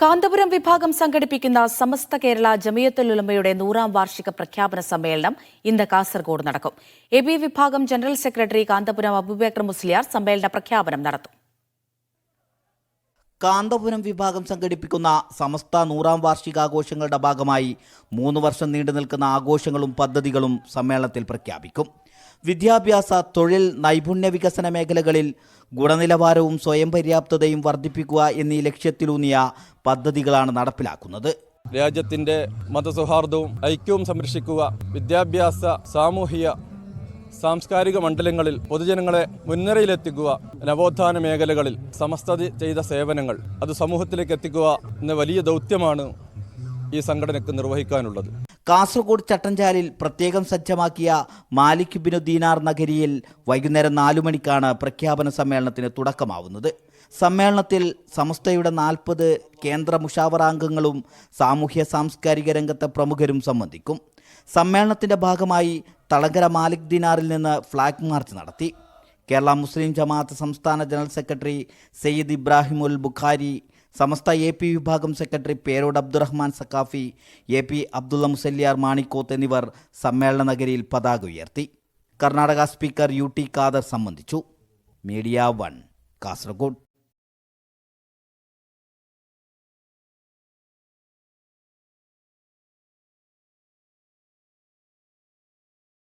കാന്തപുരം വിഭാഗം സംഘടിപ്പിക്കുന്ന സമസ്ത കേരള ജമിയത്തുൽ ഉലമയുടെ 100ാം വാർഷിക പ്രഖ്യാപന സമ്മേളനം ഇന്ന് കാസർഗോഡ് നടക്കും. എബി വിഭാഗം ജനറൽ സെക്രട്ടറി കാന്തപുരം അബൂബക്കർ മുസ്ലിയാർ സമ്മേളന പ്രഖ്യാപനം നടത്തും. കാന്തപുരം വിഭാഗം സംഘടിപ്പിക്കുന്ന സമസ്ത 100ാം വാർഷികാഘോഷങ്ങളുടെ ഭാഗമായി 3 വർഷം നീണ്ടു നിൽക്കുന്ന ആഘോഷങ്ങളും പദ്ധതികളും സമ്മേളനത്തിൽ പ്രഖ്യാപിക്കും. വിദ്യാഭ്യാസ, തൊഴിൽ, നൈപുണ്യ വികസന മേഖലകളിൽ ഗുണനിലവാരവും സ്വയം പര്യാപ്തതയും വർദ്ധിപ്പിക്കുക എന്നീ ലക്ഷ്യത്തിലൂന്നിയ പദ്ധതികളാണ് നടപ്പിലാക്കുന്നത്. രാജ്യത്തിൻ്റെ മതസൗഹാർദ്ദവും ഐക്യവും സംരക്ഷിക്കുക, വിദ്യാഭ്യാസ, സാമൂഹിക, സാംസ്കാരിക മണ്ഡലങ്ങളിൽ പൊതുജനങ്ങളെ മുൻനിരയിലെത്തിക്കുക, നവോത്ഥാന മേഖലകളിൽ സമസ്ത ചെയ്ത സേവനങ്ങൾ അത് സമൂഹത്തിലേക്ക് എത്തിക്കുക എന്ന വലിയ ദൗത്യമാണ് ഈ സംഘടനയ്ക്ക് നിർവഹിക്കാനുള്ളത്. കാസർഗോഡ് ചട്ടഞ്ചാലിൽ പ്രത്യേകം സജ്ജമാക്കിയ മാലിക് ബിൻ ദീനാർ നഗരിയിൽ വൈകുന്നേരം 4 മണിക്കാണ് പ്രഖ്യാപന സമ്മേളനത്തിന് തുടക്കമാവുന്നത്. സമ്മേളനത്തിൽ സമസ്തയുടെ 40 കേന്ദ്ര മുഷാവറാംഗങ്ങളും സാമൂഹ്യ സാംസ്കാരിക രംഗത്തെ പ്രമുഖരും സംബന്ധിക്കും. സമ്മേളനത്തിന്റെ ഭാഗമായി തളങ്കര മാലിക് ദീനാറിൽ നിന്ന് ഫ്ലാഗ് മാർച്ച് നടത്തി. കേരള മുസ്ലിം ജമാഅത്ത് സംസ്ഥാന ജനറൽ സെക്രട്ടറി സയ്യിദ് ഇബ്രാഹിമുൽ ബുഖാരി, സമസ്ത എപി വിഭാഗം സെക്രട്ടറി പേരോട് അബ്ദുറഹ്മാൻ സക്കാഫി, എപി അബ്ദുള്ള മുസല്ലിയാർ മാണിക്കോത്ത് എന്നിവർ സമ്മേളന നഗരിയിൽ പതാക ഉയർത്തി. കർണാടക സ്പീക്കർ UT ഖാദർ സംബന്ധിച്ചു. മീഡിയ 1 കാസർഗോഡ്.